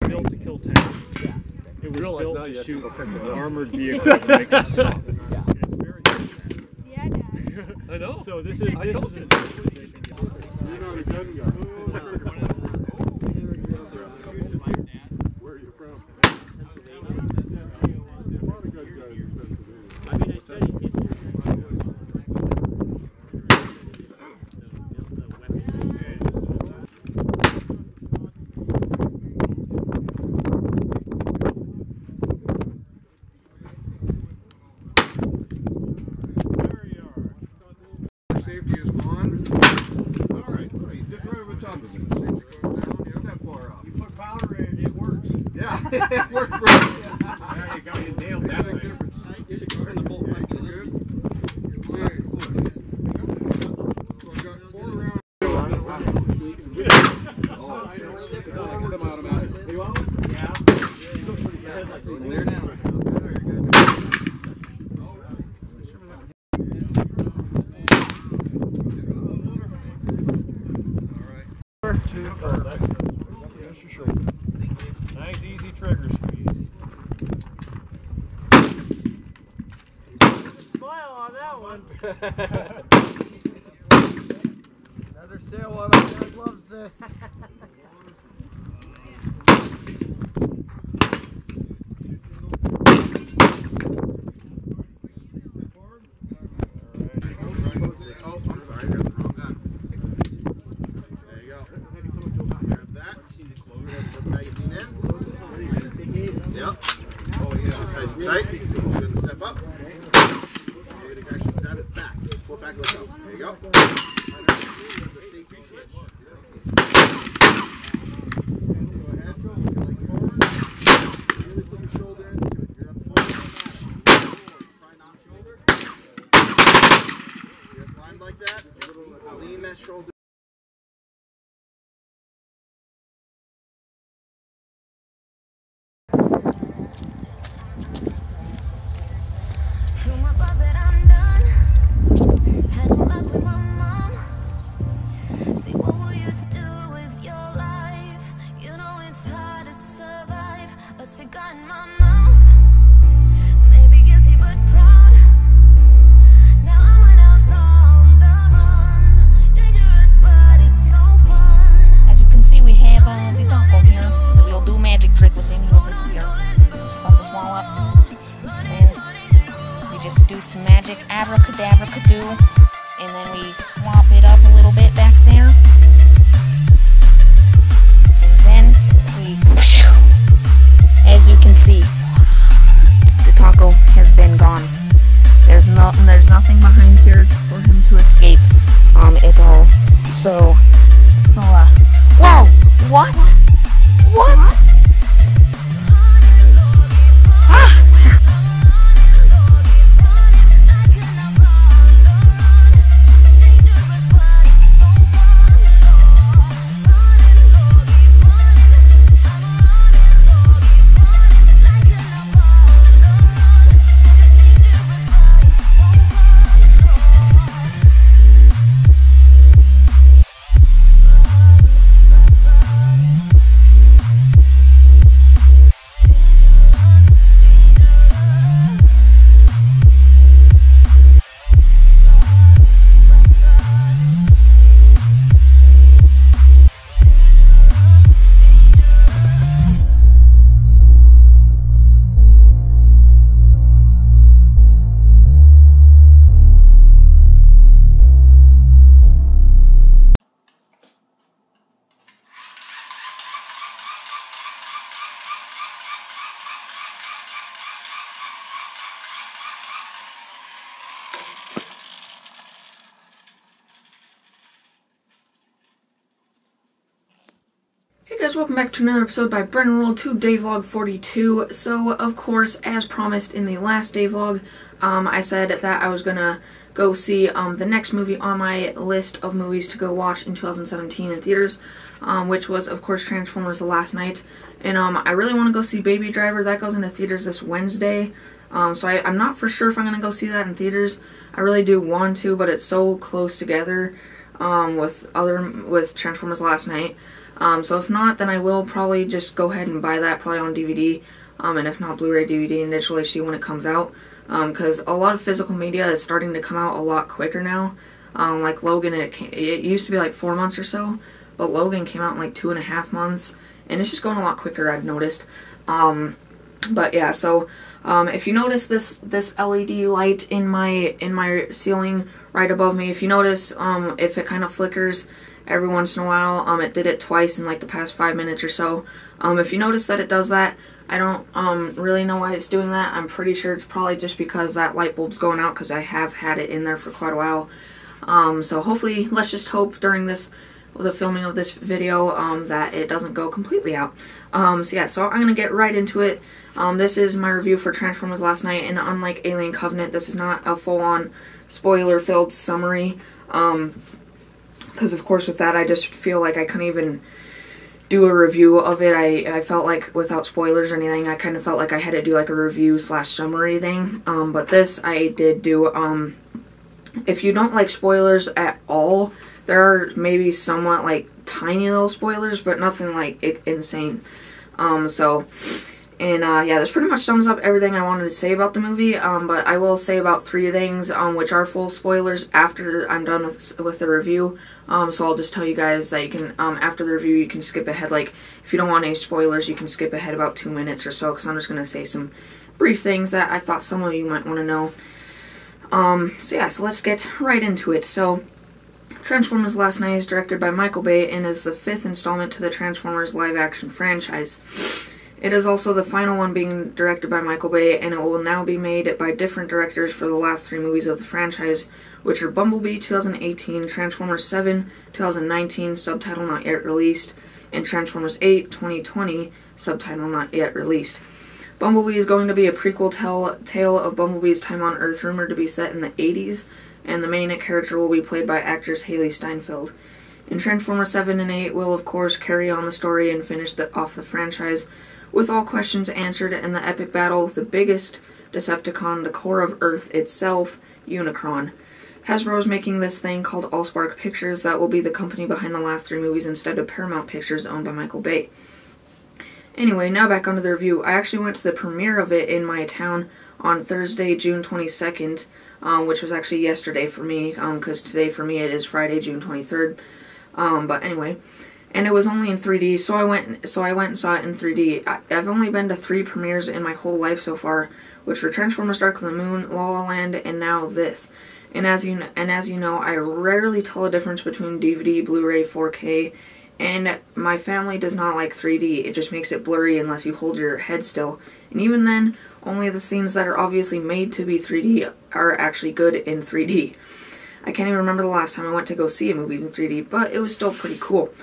Built to kill tanks. Yeah. It was built to shoot armored vehicles and make them stop. Yeah. It's very good. Yeah, Dad. I know. So this is a position. You're not a gun guy. Where are you from? Pennsylvania. A lot of gun guys in Pennsylvania. I mean, I studied history. Safety is on. Alright, so you just right over the top of it. Safety goes down, you're not that far off. You put powder in, it works. Yeah, it worked for you. There you go, you nailed that. Big difference. You can turn the bolt back in. Good. Okay, so I got 4 rounds. Yeah. Clear down. Nice, easy trigger squeeze. Smile on that one. Another sail one. My dad loves this. Oh, I'm sorry, I got the wrong gun. There you go. Grab that. Put the magazine in. Yep. Oh, yeah. Nice and tight. Good step up. Maybe the guy should grab it back. Pull it back, look out. There you go. The safety switch. Go ahead. Leg forward. Really put your shoulder into it. You're on full back. Try not shoulder. You climb like that. Lean that shoulder. Do some magic abracadabra-cadoo, and then we flop it up a little bit back there, and then we, as you can see, the taco has been gone. There's nothing behind here for him to escape at all. So whoa, what? Hey guys, welcome back to another episode by Brennan World 2 Day Vlog 42. So, of course, as promised in the last day vlog, I said that I was gonna go see the next movie on my list of movies to go watch in 2017 in theaters, which was, of course, Transformers: The Last Knight. And I really want to go see Baby Driver. That goes into theaters this Wednesday. So I'm not for sure if I'm going to go see that in theaters. I really do want to, but it's so close together with Transformers: Last Knight. So if not, then I will probably just go ahead and buy that probably on DVD. And if not, Blu-ray, DVD, and digital HD when it comes out. Because a lot of physical media is starting to come out a lot quicker now. Like Logan, it used to be like 4 months or so, but Logan came out in like 2.5 months. And it's just going a lot quicker, I've noticed. But yeah, so if you notice this LED light in my ceiling right above me, if you notice if it kind of flickers every once in a while, it did it twice in like the past 5 minutes or so. If you notice that it does that, I don't really know why it's doing that. I'm pretty sure it's probably just because that light bulb's going out, because I have had it in there for quite a while. So hopefully, let's just hope during the filming of this video that it doesn't go completely out. So yeah, so I'm gonna get right into it. This is my review for Transformers: Last Knight, and unlike Alien Covenant, this is not a full-on spoiler-filled summary, because of course with that I just feel like I couldn't even do a review of it. I felt like without spoilers or anything, I kind of felt like I had to do like a review / summary thing, but this I did do. If you don't like spoilers at all, there are maybe somewhat like tiny little spoilers, but nothing like insane. Yeah, this pretty much sums up everything I wanted to say about the movie, but I will say about 3 things which are full spoilers after I'm done with the review. So I'll just tell you guys that you can, after the review, you can skip ahead. Like, if you don't want any spoilers, you can skip ahead about 2 minutes or so, because I'm just going to say some brief things that I thought some of you might want to know. So yeah, so let's get right into it. So, Transformers: Last Knight is directed by Michael Bay and is the 5th installment to the Transformers live-action franchise. It is also the final one being directed by Michael Bay, and it will now be made by different directors for the last 3 movies of the franchise, which are Bumblebee 2018, Transformers 7 2019, subtitle not yet released, and Transformers 8 2020, subtitle not yet released. Bumblebee is going to be a prequel tale of Bumblebee's time on Earth, rumored to be set in the 80s, and the main character will be played by actress Hailee Steinfeld. And Transformers 7 and 8 will of course carry on the story and finish off the franchise, with all questions answered in the epic battle with the biggest Decepticon, the core of Earth itself, Unicron. Hasbro is making this thing called Allspark Pictures that will be the company behind the last 3 movies instead of Paramount Pictures, owned by Michael Bay. Anyway, now back onto the review. I actually went to the premiere of it in my town on Thursday, June 22nd, which was actually yesterday for me, because today for me it is Friday, June 23rd. But anyway, and it was only in 3D, so I went and saw it in 3D. I've only been to 3 premieres in my whole life so far, which were Transformers: Dark of the Moon, La La Land, and now this. And as you know, I rarely tell a difference between DVD, Blu-ray, 4K, and my family does not like 3D. It just makes it blurry unless you hold your head still. And even then, only the scenes that are obviously made to be 3D are actually good in 3D. I can't even remember the last time I went to go see a movie in 3D, but it was still pretty cool.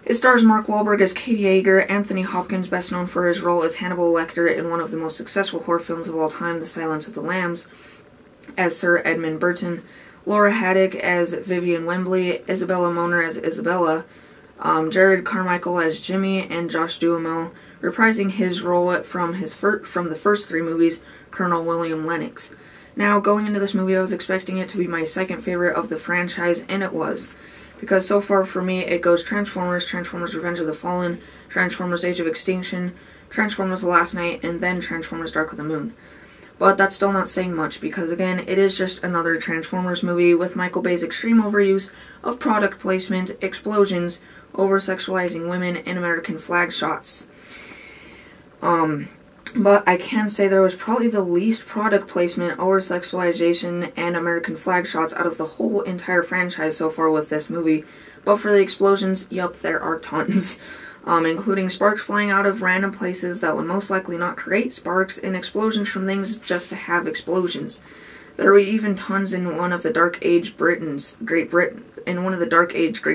It stars Mark Wahlberg as Katie Yeager, Anthony Hopkins, best known for his role as Hannibal Lecter in one of the most successful horror films of all time, The Silence of the Lambs, as Sir Edmund Burton, Laura Haddock as Vivian Wembley, Isabella Moner as Isabella, Jared Carmichael as Jimmy, and Josh Duhamel reprising his role from the first 3 movies, Colonel William Lennox. Now, going into this movie, I was expecting it to be my second favorite of the franchise, and it was. Because so far for me, it goes Transformers, Transformers Revenge of the Fallen, Transformers Age of Extinction, Transformers: The Last Knight, and then Transformers: Dark of the Moon. But that's still not saying much, because again, it is just another Transformers movie with Michael Bay's extreme overuse of product placement, explosions, over-sexualizing women, and American flag shots. But I can say there was probably the least product placement, over-sexualization, and American flag shots out of the whole entire franchise so far with this movie. But for the explosions, yup, there are tons. Including sparks flying out of random places that would most likely not create sparks, and explosions from things just to have explosions. There were even tons in one of the Dark Age Great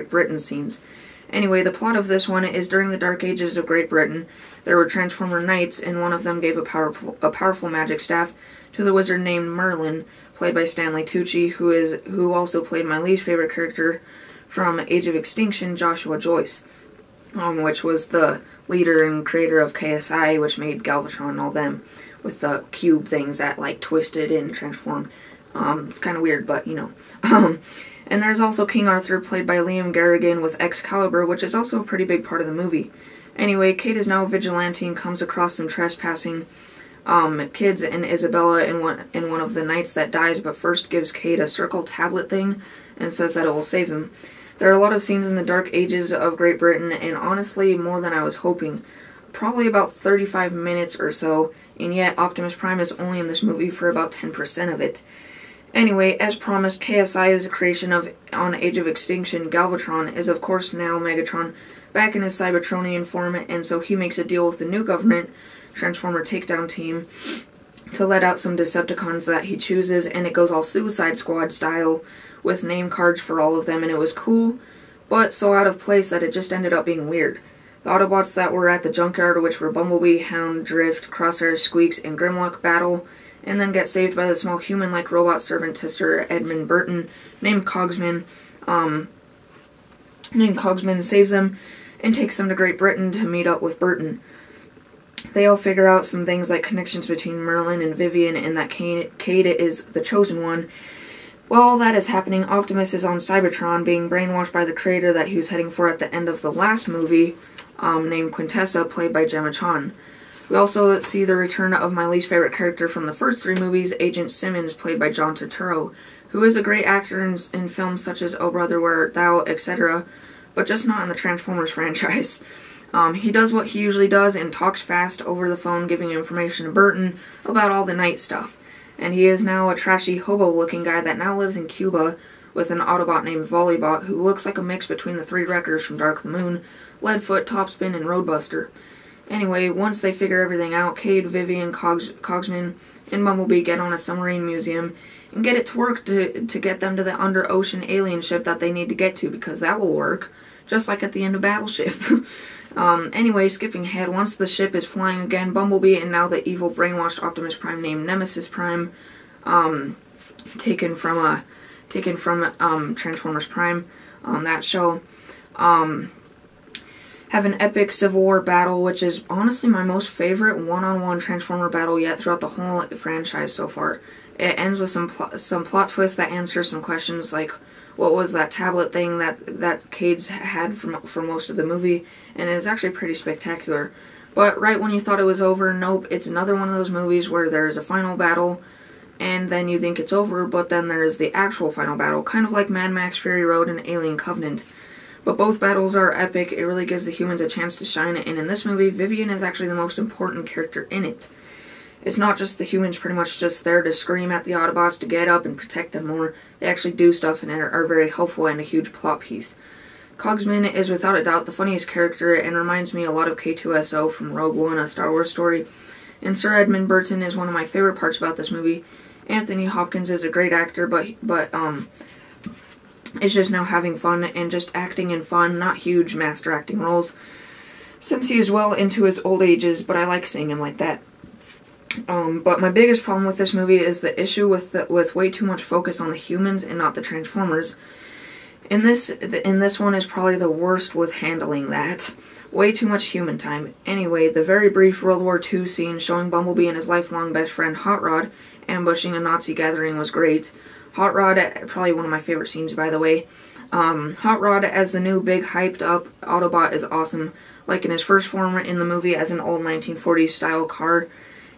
Britain scenes. Anyway, the plot of this one is during the Dark Ages of Great Britain, there were Transformer Knights, and one of them gave a powerful magic staff to the wizard named Merlin, played by Stanley Tucci, who also played my least favorite character from Age of Extinction, Joshua Joyce, which was the leader and creator of KSI, which made Galvatron and all them, with the cube things that like twisted and transformed. It's kind of weird, but you know. And there's also King Arthur, played by Liam Garrigan, with Excalibur, which is also a pretty big part of the movie. Anyway, Kate is now a vigilante and comes across some trespassing kids and Isabella in one of the nights that dies, but first gives Kate a circle tablet thing and says that it will save him. There are a lot of scenes in the dark ages of Great Britain, and honestly, more than I was hoping. Probably about 35 minutes or so, and yet Optimus Prime is only in this movie for about 10% of it. Anyway, as promised, KSI is a creation of on Age of Extinction. Galvatron is of course now Megatron, back in his Cybertronian form, and so he makes a deal with the new government Transformer Takedown team to let out some Decepticons that he chooses, and it goes all Suicide Squad style, with name cards for all of them, and it was cool, but so out of place that it just ended up being weird. The Autobots that were at the junkyard, which were Bumblebee, Hound, Drift, Crosshair, Squeaks, and Grimlock, battle, and then get saved by the small human-like robot servant to Sir Edmund Burton, named Cogsman. Cogsman saves them and takes them to Great Britain to meet up with Burton. They all figure out some things like connections between Merlin and Vivian, and that Kate is the chosen one. While all that is happening, Optimus is on Cybertron, being brainwashed by the creator that he was heading for at the end of the last movie, named Quintessa, played by Gemma Chan. We also see the return of my least favorite character from the first three movies, Agent Simmons, played by John Turturro, who is a great actor in films such as Oh Brother, Where Art Thou, etc., but just not in the Transformers franchise. He does what he usually does and talks fast over the phone, giving information to Burton about all the night stuff. And he is now a trashy hobo-looking guy that now lives in Cuba with an Autobot named Volleybot, who looks like a mix between the three wreckers from Dark of the Moon, Leadfoot, Topspin, and Roadbuster. Anyway, once they figure everything out, Cade, Vivian, Cogsman, and Bumblebee get on a submarine museum and get it to work to get them to the under-ocean alien ship that they need to get to, because that will work, just like at the end of Battleship. Anyway, skipping ahead, once the ship is flying again, Bumblebee and now the evil brainwashed Optimus Prime named Nemesis Prime, taken from Transformers Prime, that show, have an epic Civil War battle, which is honestly my most favorite one-on-one Transformer battle yet throughout the whole franchise so far. It ends with some plot twists that answer some questions like, what was that tablet thing that Cade's had for most of the movie, and it is actually pretty spectacular. But right when you thought it was over, nope, it's another one of those movies where there's a final battle, and then you think it's over, but then there's the actual final battle, kind of like Mad Max Fury Road and Alien Covenant. But both battles are epic. It really gives the humans a chance to shine, and in this movie, Vivian is actually the most important character in it. It's not just the humans pretty much just there to scream at the Autobots to get up and protect them more. They actually do stuff and are very helpful and a huge plot piece. Cogsman is without a doubt the funniest character and reminds me a lot of K2SO from Rogue One, A Star Wars Story. And Sir Edmund Burton is one of my favorite parts about this movie. Anthony Hopkins is a great actor, but is just now having fun and just acting in fun, not huge master acting roles, since he is well into his old ages, but I like seeing him like that. But my biggest problem with this movie is the issue with way too much focus on the humans and not the Transformers. In this one is probably the worst with handling that. Way too much human time. Anyway, the very brief World War II scene showing Bumblebee and his lifelong best friend Hot Rod ambushing a Nazi gathering was great. Hot Rod, probably one of my favorite scenes, by the way. Hot Rod as the new big hyped up Autobot is awesome, like in his first form in the movie as an old 1940s style car,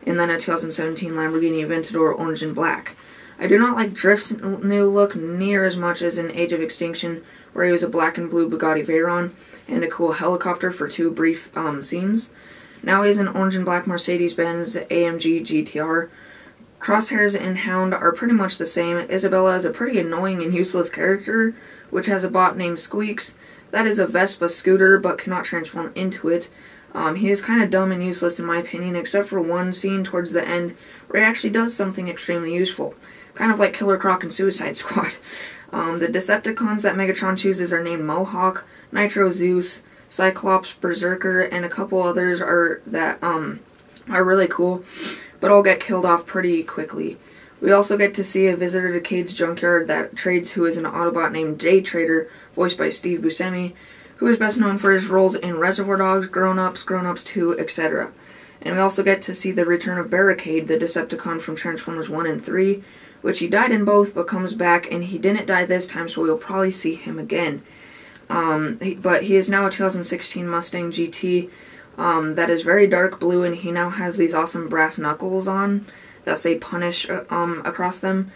and then a 2017 Lamborghini Aventador orange and black. I do not like Drift's new look near as much as in Age of Extinction, where he was a black and blue Bugatti Veyron and a cool helicopter for two brief scenes. Now he is an orange and black Mercedes-Benz AMG GTR. Crosshairs and Hound are pretty much the same. Isabella is a pretty annoying and useless character, which has a bot named Squeaks. That is a Vespa scooter, but cannot transform into it. He is kind of dumb and useless in my opinion, except for one scene towards the end where he actually does something extremely useful. Kind of like Killer Croc and Suicide Squad. The Decepticons that Megatron chooses are named Mohawk, Nitro Zeus, Cyclops, Berserker, and a couple others are really cool. but all get killed off pretty quickly. We also get to see a visitor to Cade's junkyard that trades, who is an Autobot named Day Trader, voiced by Steve Buscemi, who is best known for his roles in Reservoir Dogs, Grown Ups 2, etc. And we also get to see the return of Barricade, the Decepticon from Transformers 1 and 3, which he died in both, but comes back, and he didn't die this time, so we'll probably see him again. But he is now a 2016 Mustang GT that is very dark blue, and he now has these awesome brass knuckles on that say Punish across them.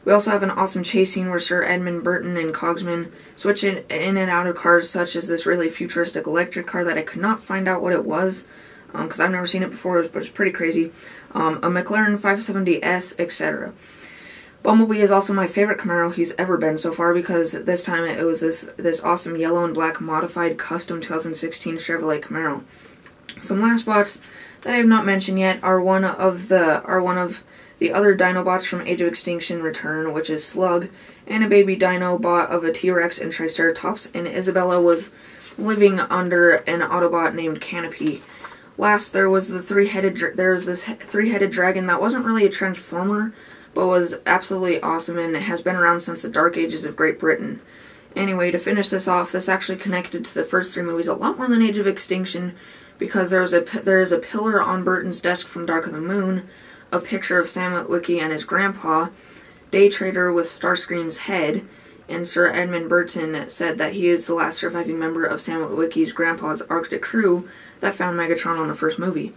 We also have an awesome chase scene where Sir Edmund Burton and Cogsman switch in and out of cars, such as this really futuristic electric car that I could not find out what it was, because I've never seen it before, but it's pretty crazy. A McLaren 570S, etc. Bumblebee is also my favorite Camaro he's ever been so far, because this time it was this awesome yellow and black modified custom 2016 Chevrolet Camaro. Some last bots that I have not mentioned yet are one of the other Dinobots from Age of Extinction Return, which is Slug, and a baby Dino bot of a T-Rex and Triceratops, and Isabella was living under an Autobot named Canopy. Last, there was this three-headed dragon that wasn't really a Transformer, but was absolutely awesome and has been around since the Dark Ages of Great Britain. Anyway, to finish this off, this actually connected to the first 3 movies a lot more than Age of Extinction, because there is a pillar on Burton's desk from Dark of the Moon, a picture of Sam Witwicky and his grandpa, Day Trader with Starscream's head, and Sir Edmund Burton said that he is the last surviving member of Sam Witwicky's grandpa's Arctic crew that found Megatron on the first movie.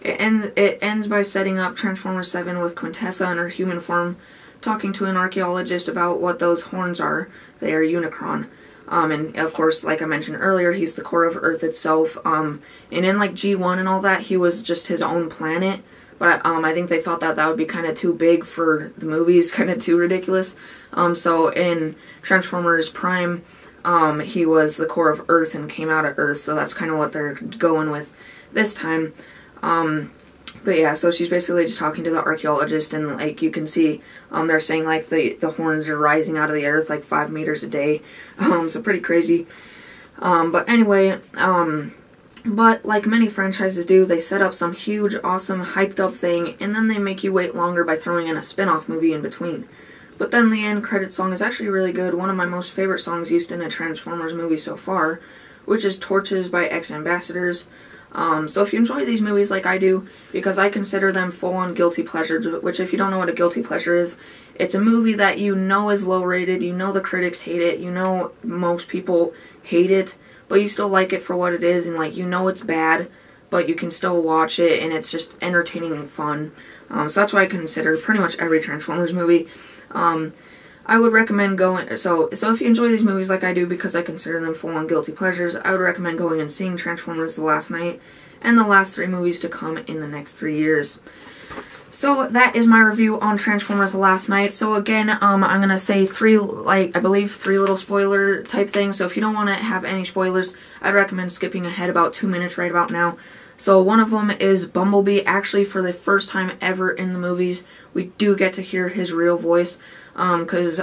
It ends by setting up Transformers 7 with Quintessa in her human form talking to an archaeologist about what those horns are. They are Unicron. And of course, like I mentioned earlier, he's the core of Earth itself. And in like G1 and all that, he was just his own planet. But I think they thought that would be kind of too big for the movies, kind of too ridiculous. So in Transformers Prime, he was the core of Earth and came out of Earth. So that's kind of what they're going with this time. But yeah, so she's basically just talking to the archaeologist, and like you can see, they're saying like the horns are rising out of the earth like 5 meters a day. So pretty crazy. But anyway, but like many franchises do, they set up some huge, awesome, hyped up thing, and then they make you wait longer by throwing in a spin-off movie in between. But then the end credit song is actually really good, one of my most favorite songs used in a Transformers movie so far, which is Torches by X-Ambassadors. So if you enjoy these movies like I do, because I consider them full-on guilty pleasures, which if you don't know what a guilty pleasure is, it's a movie that you know is low-rated, you know the critics hate it, you know most people hate it, but you still like it for what it is, and like you know it's bad, but you can still watch it, and it's just entertaining and fun. So that's why I consider pretty much every Transformers movie. I would recommend going, so if you enjoy these movies like I do, because I consider them full-on guilty pleasures, I would recommend going and seeing Transformers The Last Knight, and the last 3 movies to come in the next 3 years. So that is my review on Transformers The Last Knight. So again, I'm going to say I believe 3 little spoiler type things, so if you don't want to have any spoilers, I'd recommend skipping ahead about 2 minutes right about now. So one of them is Bumblebee. Actually, for the first time ever in the movies, we do get to hear his real voice. Cause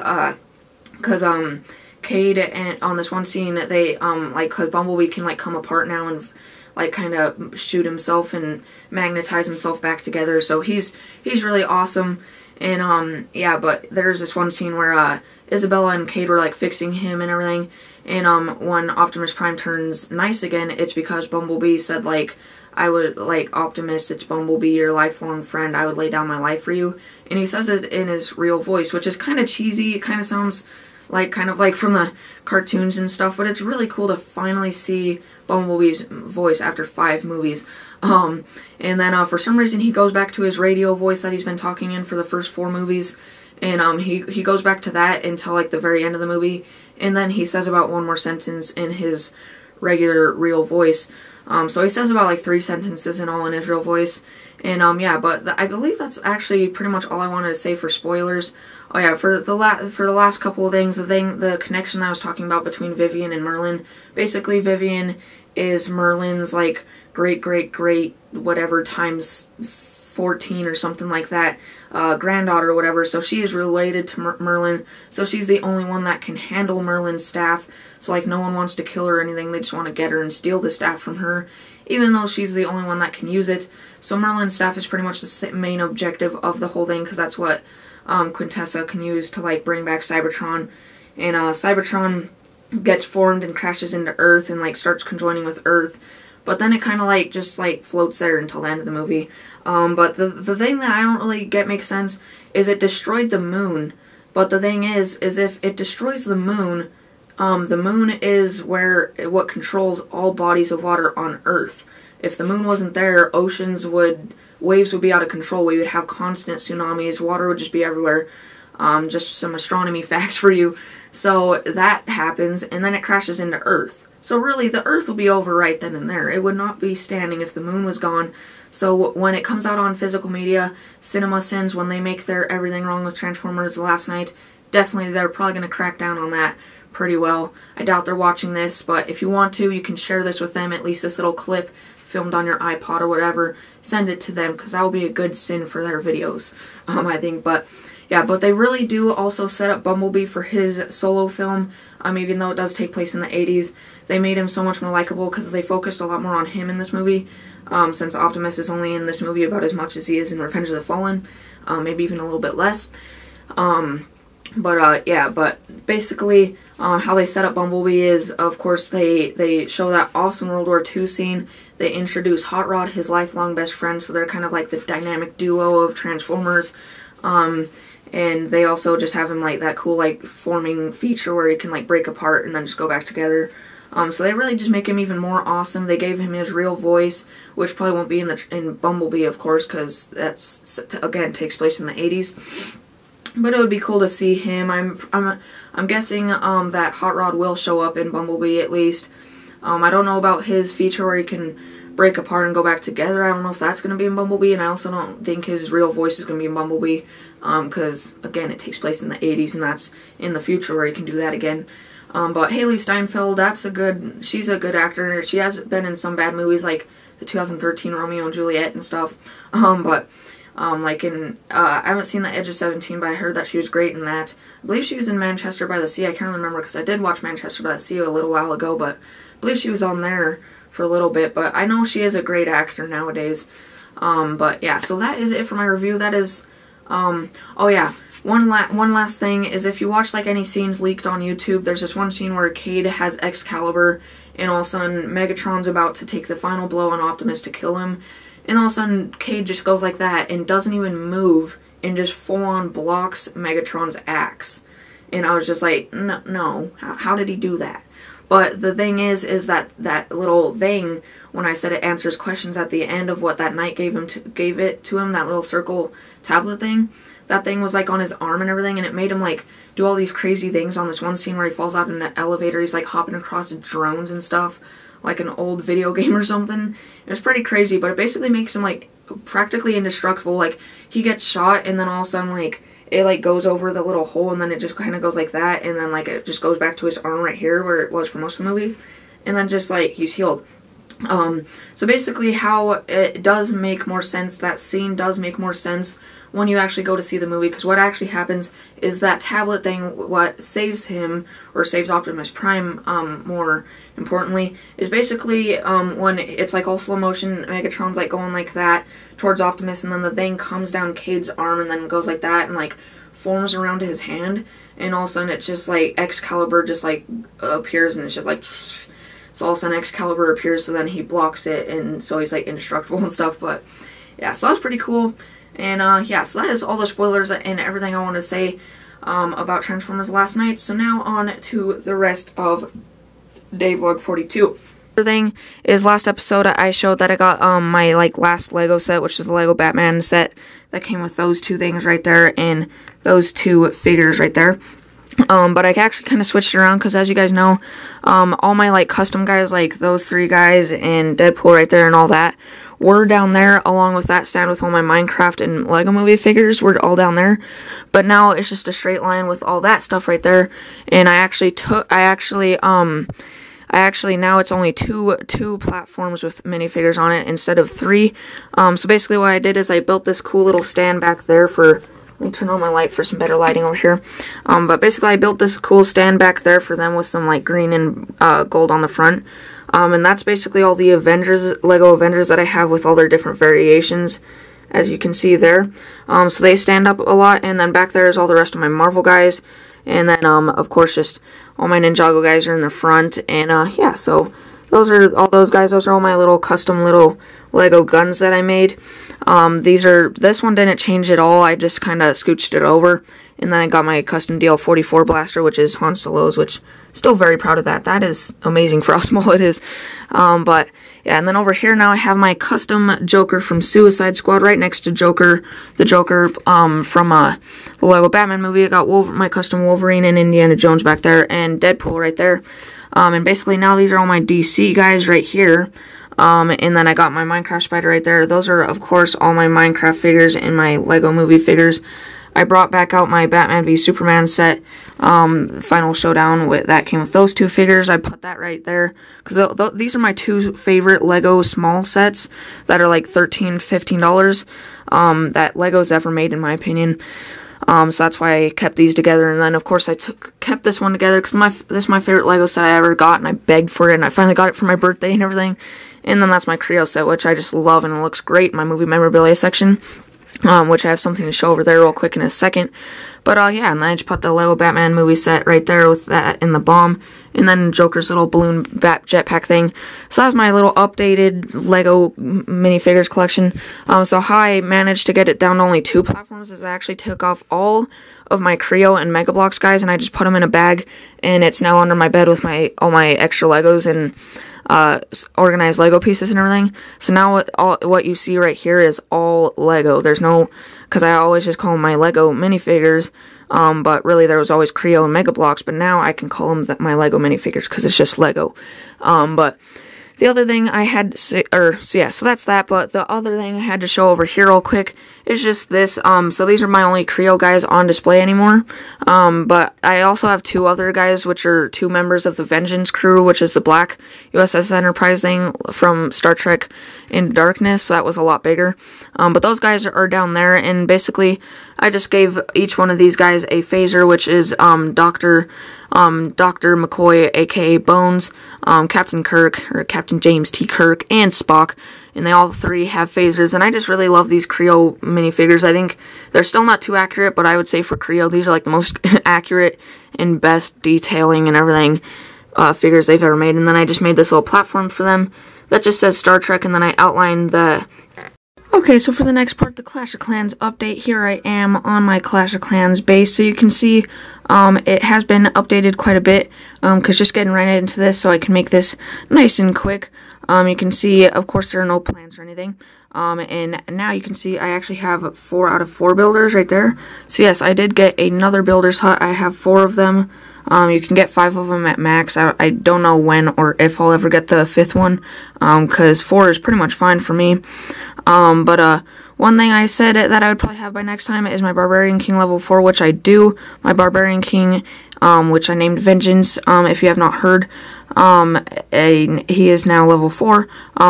Cade and on this one scene, they, cause Bumblebee can, like, come apart now and, like, kind of shoot himself and magnetize himself back together, so he's really awesome, and, yeah, but there's this one scene where, Isabella and Cade were, like, fixing him and everything, and, when Optimus Prime turns nice again, it's because Bumblebee said, like, Optimus, it's Bumblebee, your lifelong friend, I would lay down my life for you. And he says it in his real voice, which is kind of cheesy. It kind of sounds like, from the cartoons and stuff, but it's really cool to finally see Bumblebee's voice after 5 movies. And then, for some reason, he goes back to his radio voice that he's been talking in for the first 4 movies. And, he goes back to that until, like, the very end of the movie. And then he says about 1 more sentence in his regular, real voice. So he says about, like, 3 sentences in all in his real voice. And, yeah, but I believe that's actually pretty much all I wanted to say for spoilers. Oh, yeah, for the last couple of things, the connection that I was talking about between Vivian and Merlin, basically Vivian is Merlin's, like, great, whatever, times 14 or something like that, granddaughter or whatever, so she is related to Merlin, so she's the only one that can handle Merlin's staff, so, like, no one wants to kill her or anything, they just want to get her and steal the staff from her. even though she's the only one that can use it. So Merlin's staff is pretty much the main objective of the whole thing, because that's what Quintessa can use to like bring back Cybertron. And Cybertron gets formed and crashes into Earth and like starts conjoining with Earth, but then it kind of like just like floats there until the end of the movie. But the thing that I don't really get makes sense is it destroyed the moon. But the thing is if it destroys the moon is what controls all bodies of water on Earth. If the moon wasn't there, waves would be out of control. We would have constant tsunamis. Water would just be everywhere. Just some astronomy facts for you. So that happens, and then it crashes into Earth. So really, the Earth will be over right then and there. It would not be standing if the moon was gone. So when it comes out on physical media, CinemaSins, when they make their Everything Wrong with Transformers last night, definitely they're probably going to crack down on that pretty well. I doubt they're watching this, but if you want to, you can share this with them, at least this little clip filmed on your iPod or whatever. Send it to them, because that will be a good sin for their videos, I think. But yeah, but they really do also set up Bumblebee for his solo film, even though it does take place in the 80s. They made him so much more likable because they focused a lot more on him in this movie, since Optimus is only in this movie about as much as he is in Revenge of the Fallen, maybe even a little bit less. But basically, how they set up Bumblebee is, of course, they show that awesome World War II scene. They introduce Hot Rod, his lifelong best friend, so they're kind of like the dynamic duo of Transformers. And they also just have him like that cool like forming feature where he can like break apart and then just go back together. So they really just make him even more awesome. They gave him his real voice, which probably won't be in Bumblebee, of course, because that's again takes place in the 80s. But it would be cool to see him. I'm guessing that Hot Rod will show up in Bumblebee at least. I don't know about his feature where he can break apart and go back together. I don't know if that's going to be in Bumblebee, and I also don't think his real voice is going to be in Bumblebee, because again it takes place in the 80s, and that's in the future where he can do that again. But Hailee Steinfeld, she's a good actor. She has been in some bad movies like the 2013 Romeo and Juliet and stuff. I haven't seen The Edge of 17, but I heard that she was great in that. I believe she was in Manchester by the Sea. I can't remember because I did watch Manchester by the Sea a little while ago, but I believe she was on there for a little bit. But I know she is a great actor nowadays. But yeah, so that is it for my review. That is, oh yeah, one last thing is if you watch like any scenes leaked on YouTube, there's this one scene where Cade has Excalibur, and all of a sudden Megatron's about to take the final blow on Optimus to kill him. And all of a sudden, Cade just goes like that and doesn't even move and just full-on blocks Megatron's axe. And I was just like, no, how did he do that? But the thing is that little thing, when I said it answers questions at the end of what that knight gave it to him, that little circle tablet thing, that thing was like on his arm and everything, and it made him like do all these crazy things on this one scene where he falls out in an elevator. He's like hopping across drones and stuff, like an old video game or something. It was pretty crazy, but it basically makes him like practically indestructible. Like he gets shot and then all of a sudden like it like goes over the little hole and then it just kind of goes like that, and then like it just goes back to his arm right here where it was for most of the movie, and then just like he's healed. So basically how it does make more sense, that scene does make more sense when you actually go to see the movie, because what actually happens is that tablet thing, what saves him, or saves Optimus Prime, more importantly, is basically when it's like all slow motion, Megatron's like going like that towards Optimus, and then the thing comes down Cade's arm and then goes like that and like forms around his hand, and all of a sudden it's just like Excalibur just like appears, and it's just like, so all of a sudden Excalibur appears, so then he blocks it, and so he's like indestructible and stuff. But yeah, so that was pretty cool. And yeah, so that is all the spoilers and everything I want to say about Transformers last night. So now on to the rest of Day Vlog 42. The thing is, last episode I showed that I got my like last Lego set, which is the Lego Batman set that came with those two things right there and those two figures right there. But I actually kind of switched it around because, as you guys know, all my like custom guys, like those three guys and Deadpool right there and all that, were down there, along with that stand with all my Minecraft and Lego Movie figures were all down there. But now it's just a straight line with all that stuff right there. And I actually now it's only two platforms with minifigures on it instead of three. So basically what I did is I built this cool little stand back there for, let me turn on my light for some better lighting over here. But basically I built this cool stand back there for them with some like green and gold on the front. And that's basically all the Avengers, Lego Avengers that I have with all their different variations, as you can see there. So they stand up a lot, and then back there is all the rest of my Marvel guys, and then of course just all my Ninjago guys are in the front, and yeah, so those are all those guys. Those are all my little custom little Lego guns that I made. This one didn't change at all, I just kind of scooched it over. And then I got my custom DL44 blaster, which is Han Solo's, which still very proud of that. That is amazing for how small it is. But yeah, and then over here now I have my custom Joker from Suicide Squad right next to Joker, the Joker from the Lego Batman movie. I got my custom Wolverine and Indiana Jones back there, and Deadpool right there. And basically now these are all my DC guys right here. And then I got my Minecraft Spider right there. Those are, of course, all my Minecraft figures and my Lego movie figures. I brought back out my Batman v Superman set, the Final Showdown, that came with those two figures. I put that right there, because these are my two favorite Lego small sets that are like $13, $15 that Lego's ever made, in my opinion. So that's why I kept these together, and then of course I kept this one together, because this is my favorite Lego set I ever got, and I begged for it, and I finally got it for my birthday and everything. And then that's my Creo set, which I just love, and it looks great in my movie memorabilia section. Which I have something to show over there real quick in a second. But yeah, and then I just put the Lego Batman movie set right there with that in the bomb. And then Joker's little balloon bat jetpack thing. So that was my little updated Lego minifigures collection. So how I managed to get it down to only 2 platforms is I actually took off all of my Creo and Mega Bloks guys, and I just put them in a bag. And it's now under my bed with all my extra Legos and organized Lego pieces and everything. So now what you see right here is all Lego. There's no, because I always just call them my Lego minifigures, but really there was always Creo and Mega Bloks, but now I can call them my Lego minifigures because it's just Lego. But the other thing I had to say, so that's that, but the other thing I had to show over here real quick is just this. So these are my only Creo guys on display anymore, but I also have 2 other guys, which are 2 members of the Vengeance crew, which is the black USS Enterprise thing from Star Trek Into Darkness. So that was a lot bigger, but those guys are down there, and basically I just gave each one of these guys a phaser, which is Dr. McCoy, aka Bones, Captain Kirk, or Captain James T. Kirk, and Spock, and they all 3 have phasers, and I just really love these Creo minifigures. I think they're still not too accurate, but I would say for Creo, these are like the most accurate and best detailing and everything figures they've ever made. And then I just made this little platform for them that just says Star Trek, and then I outlined the... Okay, so for the next part, the Clash of Clans update, here I am on my Clash of Clans base. So you can see it has been updated quite a bit, because just getting right into this so I can make this nice and quick. You can see, of course, there are no plans or anything. And now you can see I actually have 4 out of 4 builders right there. So yes, I did get another builder's hut. I have 4 of them. You can get 5 of them at max. I don't know when or if I'll ever get the 5th one, because 4 is pretty much fine for me. But one thing I said that I would probably have by next time is my Barbarian King level 4, which I do. My Barbarian King, which I named Vengeance, if you have not heard. He is now level 4,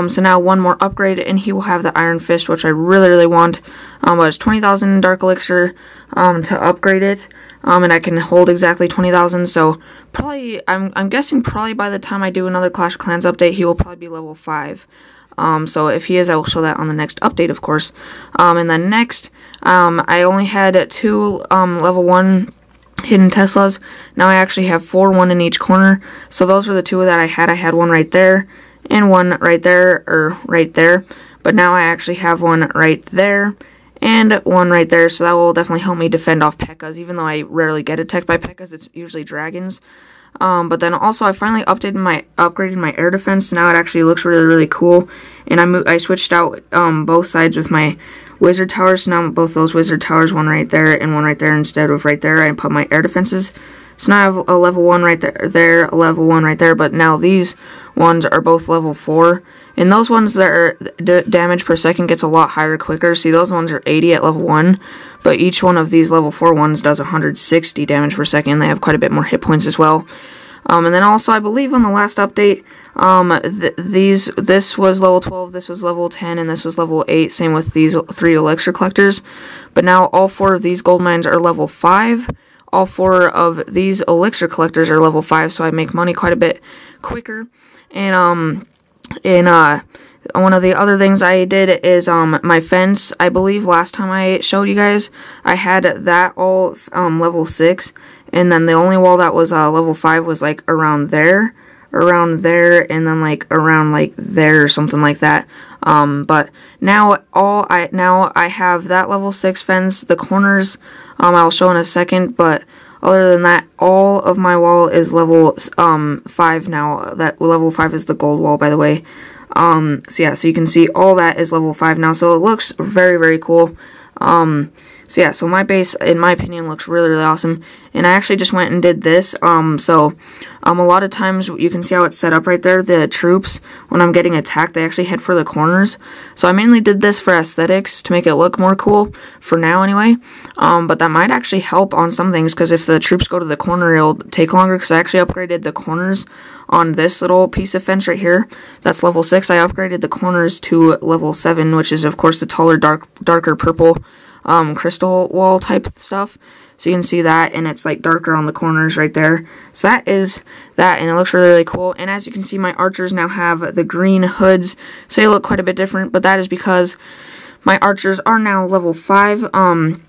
so now 1 more upgrade, and he will have the Iron Fist, which I really, really want. But it's 20,000 Dark Elixir, to upgrade it, and I can hold exactly 20,000, so probably, I'm guessing probably by the time I do another Clash of Clans update, he will probably be level 5. So if he is, I will show that on the next update, of course. And then next, I only had 2, level 1 hidden Teslas. Now I actually have 4, 1 in each corner. So those were the 2 that I had. I had 1 right there, and 1 right there, or right there. But now I actually have 1 right there, and 1 right there. So that will definitely help me defend off P.E.K.K.A.s. Even though I rarely get attacked by P.E.K.K.A.s, it's usually dragons. But then also I finally upgraded my air defense. Now it actually looks really, really cool. And I switched out both sides with my wizard towers. So now both those wizard towers, 1 right there and 1 right there instead of right there. I put my air defenses. So now I have a level 1 right there, a level 1 right there. But now these ones are both level 4. And those ones that are damage per second gets a lot higher quicker. See, those ones are 80 at level 1. But each one of these level 4 ones does 160 damage per second. They have quite a bit more hit points as well. And then also, I believe on the last update, this was level 12, this was level 10, and this was level 8. Same with these 3 elixir collectors. But now all 4 of these gold mines are level 5. All 4 of these elixir collectors are level 5, so I make money quite a bit quicker. And one of the other things I did is my fence. I believe last time I showed you guys, I had that all level 6, and then the only wall that was level 5 was like around there, and then like around like there or something like that. But now I have that level 6 fence. The corners I'll show in a second, but other than that, all of my wall is level 5 now. That level 5 is the gold wall, by the way. So yeah, so you can see all that is level 5 now, so it looks very, very cool. So yeah, so my base, in my opinion, looks really, really awesome. And I actually just went and did this. A lot of times you can see how it's set up right there. The troops, when I'm getting attacked, they actually head for the corners. So I mainly did this for aesthetics to make it look more cool, for now anyway. But that might actually help on some things, because if the troops go to the corner, it'll take longer, because I actually upgraded the corners on this little piece of fence right here. That's level 6. I upgraded the corners to level 7, which is, of course, the taller, darker purple crystal wall type stuff. So you can see that, and it's like darker on the corners right there. So that is that, and it looks really, really cool. And as you can see, my archers now have the green hoods, so they look quite a bit different, but that is because my archers are now level 5. And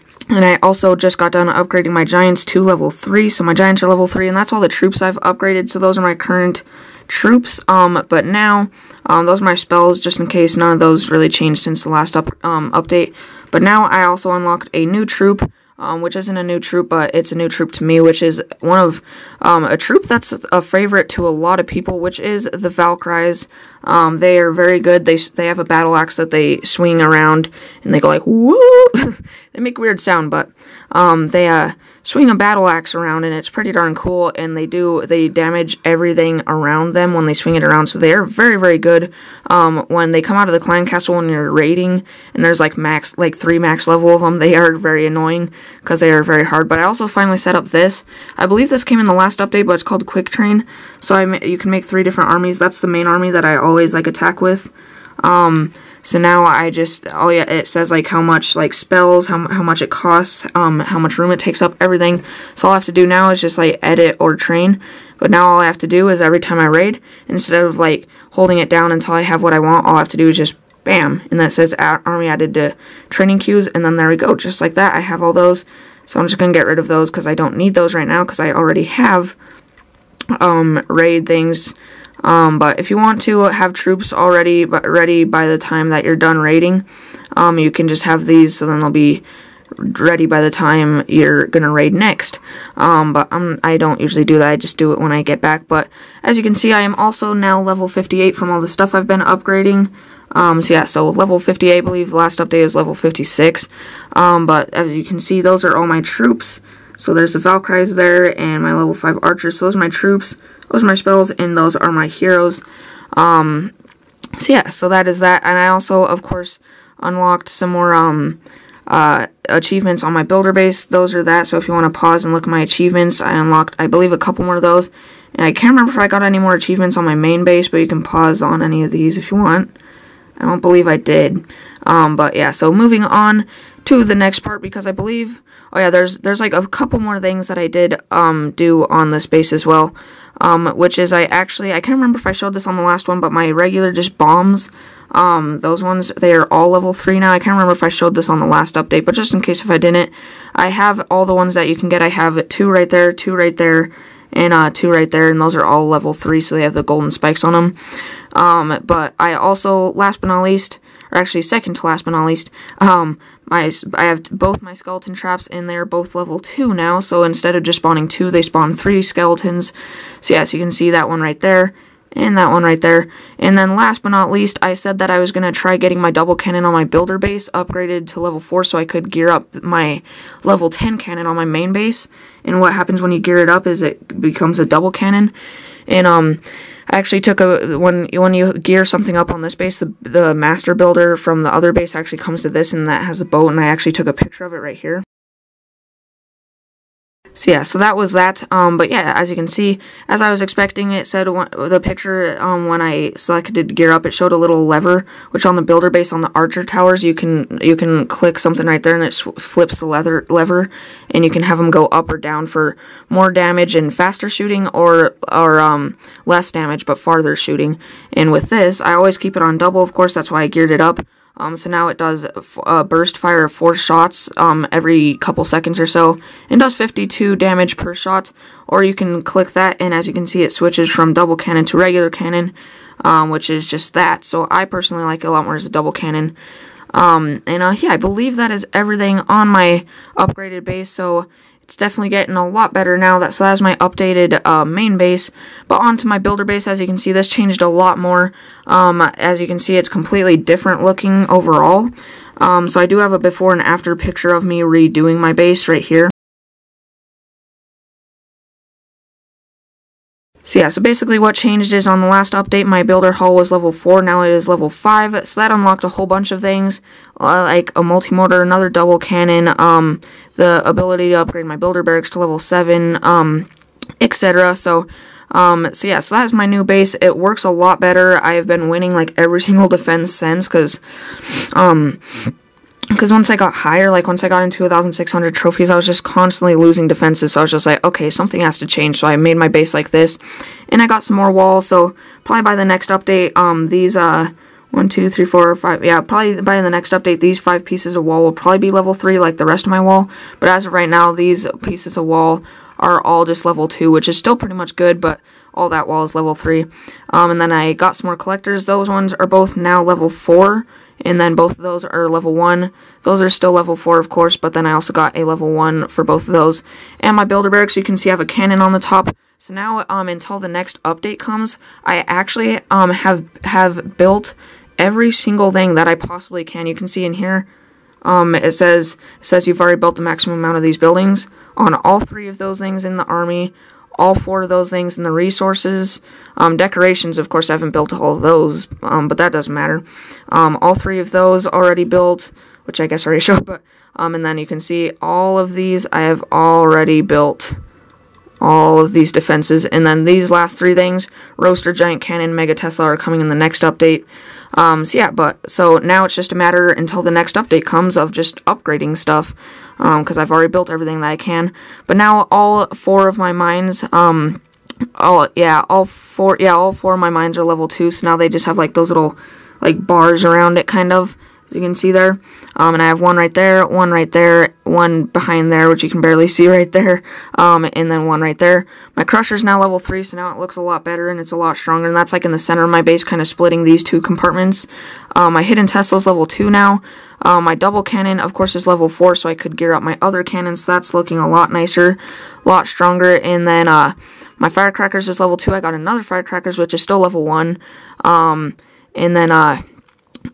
I also just got done upgrading my giants to level 3, so my giants are level 3, and that's all the troops I've upgraded. So those are my current troops. But now those are my spells, just in case none of those really changed since the last update. But now I also unlocked a new troop, which isn't a new troop, but it's a new troop to me, which is one of a troop that's a favorite to a lot of people, which is the Valkyries. They are very good. They have a battle axe that they swing around, and they go like, woo! They make a weird sound, but they swing a battle axe around, and it's pretty darn cool, and they damage everything around them when they swing it around, so they are very, very good. When they come out of the clan castle when you're raiding, and there's like 3 max level of them, they are very annoying, because they are very hard. But I also finally set up this. I believe this came in the last update, but it's called Quick Train, so you can make 3 different armies. That's the main army that I always like attack with. So now I just, it says like how much like spells, how much it costs, how much room it takes up, everything. So all I have to do now is just like edit or train. But now all I have to do is every time I raid, instead of like holding it down until I have what I want, all I have to do is just bam, and that says army added to training queues, and then there we go, just like that. I have all those, so I'm just gonna get rid of those because I don't need those right now because I already have raid things. But if you want to have troops already ready by the time that you're done raiding, you can just have these, so then they'll be ready by the time you're gonna raid next. But I don't usually do that. I just do it when I get back. But as you can see, I am also now level 58 from all the stuff I've been upgrading. So yeah, so level 58, I believe the last update is level 56. But as you can see, those are all my troops. So there's the Valkyries there, and my level 5 archers. So those are my troops, those are my spells, and those are my heroes. So yeah, so that is that. And I also, of course, unlocked some more achievements on my builder base. Those are that. So if you want to pause and look at my achievements, I unlocked, I believe, a couple more of those. And I can't remember if I got any more achievements on my main base, but you can pause on any of these if you want. I don't believe I did. But yeah, so moving on to the next part, because I believe, oh yeah, there's like a couple more things that I did do on this base as well. Which is I can't remember if I showed this on the last one, but my regular just bombs, those ones, they are all level 3 now. I can't remember if I showed this on the last update, but just in case if I didn't, I have all the ones that you can get. I have 2 right there, 2 right there, and 2 right there, and those are all level 3, so they have the golden spikes on them. But I also, last but not least, or actually second to last but not least, I have both my skeleton traps, and they're both level 2 now, so instead of just spawning 2, they spawn 3 skeletons. So yeah, so you can see that one right there, and that one right there. And then last but not least, I said that I was going to try getting my double cannon on my builder base upgraded to level 4 so I could gear up my level 10 cannon on my main base. And what happens when you gear it up is it becomes a double cannon. And I actually took when you gear something up on this base, the master builder from the other base actually comes to this, and that has a boat, and I actually took a picture of it right here. So yeah, so that was that. But yeah, as you can see, as I was expecting, it said the picture when I selected gear up, it showed a little lever, which on the builder base on the Archer towers, you can click something right there, and it flips the lever, and you can have them go up or down for more damage and faster shooting, or less damage but farther shooting. And with this, I always keep it on double. Of course, that's why I geared it up. So now it does burst fire of 4 shots every couple seconds or so, and does 52 damage per shot. Or you can click that, and as you can see, it switches from double cannon to regular cannon, which is just that. So I personally like it a lot more as a double cannon. Yeah, I believe that is everything on my upgraded base. So it's definitely getting a lot better now. So that's my updated main base. But onto my builder base, as you can see, this changed a lot more. As you can see, it's completely different looking overall. So I do have a before and after picture of me redoing my base right here. So yeah, so basically what changed is on the last update, my builder hull was level 4, now it is level 5, so that unlocked a whole bunch of things, like a multi-mortar, another double cannon, the ability to upgrade my builder barracks to level 7, etc. So yeah, so that's my new base. It works a lot better. I have been winning like every single defense since, because once I got higher, like once I got into 1,600 trophies, I was just constantly losing defenses, so I was just like, okay, something has to change, so I made my base like this, and I got some more walls, so probably by the next update, these, 1, 2, 3, 4, 5, yeah, probably by the next update, these 5 pieces of wall will probably be level 3, like the rest of my wall, but as of right now, these pieces of wall are all just level 2, which is still pretty much good, but all that wall is level 3, and then I got some more collectors. Those ones are both now level 4, and then both of those are level 1. Those are still level 4, of course, but then I also got a level 1 for both of those. And my builder barracks, you can see I have a cannon on the top. So now, until the next update comes, I actually have built every single thing that I possibly can. You can see in here, it says you've already built the maximum amount of these buildings on all 3 of those things in the army, all 4 of those things in the resources. Decorations, of course, I haven't built all of those, but that doesn't matter. All 3 of those already built, which I guess I already showed, but, and then you can see all of these, I have already built all of these defenses, and then these last 3 things, Roaster, Giant Cannon, Mega Tesla, are coming in the next update. So yeah, so now it's just a matter until the next update comes of just upgrading stuff, because I've already built everything that I can. But now all 4 of my mines, all 4 of my mines are level 2, so now they just have like those little like bars around it, kind of, as you can see there. And I have one right there, one behind there, which you can barely see right there, and then one right there. My crusher's now level 3, so now it looks a lot better, and it's a lot stronger, and that's like in the center of my base, kind of splitting these 2 compartments. My hidden Tesla's level 2 now. My double cannon, of course, is level 4, so I could gear up my other cannons, so that's looking a lot nicer, a lot stronger. And then my firecrackers is level 2. I got another firecrackers, which is still level 1. And then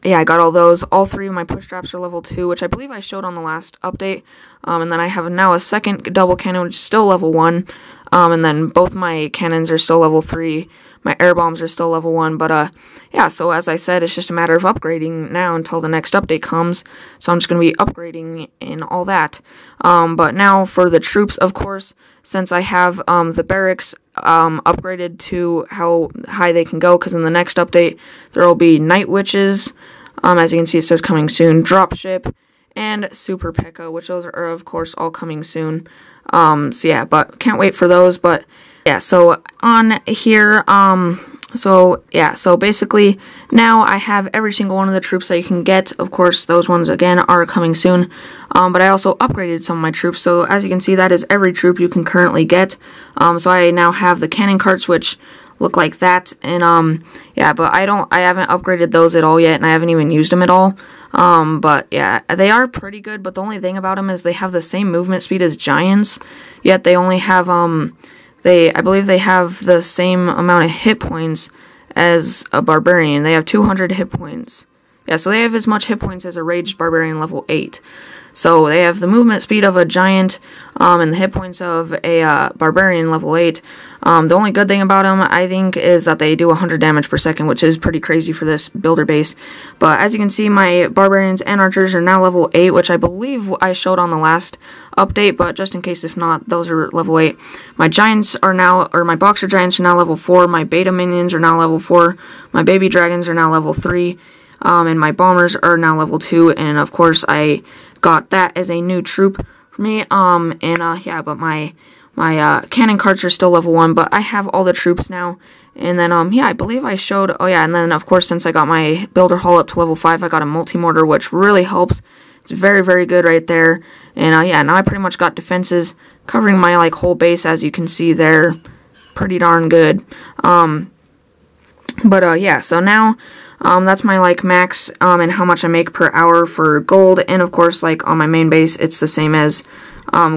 yeah, I got all those. All 3 of my push straps are level 2, which I believe I showed on the last update. And then I have now a second double cannon, which is still level 1. And then both my cannons are still level 3. My air bombs are still level 1. But yeah, so as I said, it's just a matter of upgrading now until the next update comes. So I'm just going to be upgrading and all that. But now for the troops, of course, since I have the barracks upgraded to how high they can go, because in the next update there will be Night Witches, as you can see it says coming soon, Dropship, and Super P.E.K.K.A, which those are of course all coming soon. So yeah, but can't wait for those. But yeah, so on here, so yeah, so basically now I have every single one of the troops that you can get. Of course, those ones again are coming soon. But I also upgraded some of my troops. So as you can see, that is every troop you can currently get. So I now have the cannon carts, which look like that. And yeah, but I haven't upgraded those at all yet, and I haven't even used them at all. But yeah, they are pretty good. But the only thing about them is they have the same movement speed as giants, yet they only have I believe they have the same amount of hit points as a barbarian. They have 200 hit points. Yeah, so they have as much hit points as a raged barbarian level 8. So they have the movement speed of a giant and the hit points of a barbarian level 8. The only good thing about them, I think, is that they do 100 damage per second, which is pretty crazy for this builder base. But as you can see, my barbarians and archers are now level 8, which I believe I showed on the last update, but just in case if not, those are level 8. My giants are now, or my boxer giants are now level 4, my beta minions are now level 4, my baby dragons are now level 3, and my bombers are now level 2, and of course I got that as a new troop for me, yeah, but my cannon carts are still level 1, but I have all the troops now. And then, yeah, I believe I showed, oh yeah, and then, of course, since I got my builder hull up to level 5, I got a multi-mortar, which really helps. It's very, very good right there. And, yeah, now I pretty much got defenses covering my, like, whole base, as you can see there. Pretty darn good. Yeah, so now, that's my, like, max, and how much I make per hour for gold. And, of course, like, on my main base, it's the same as,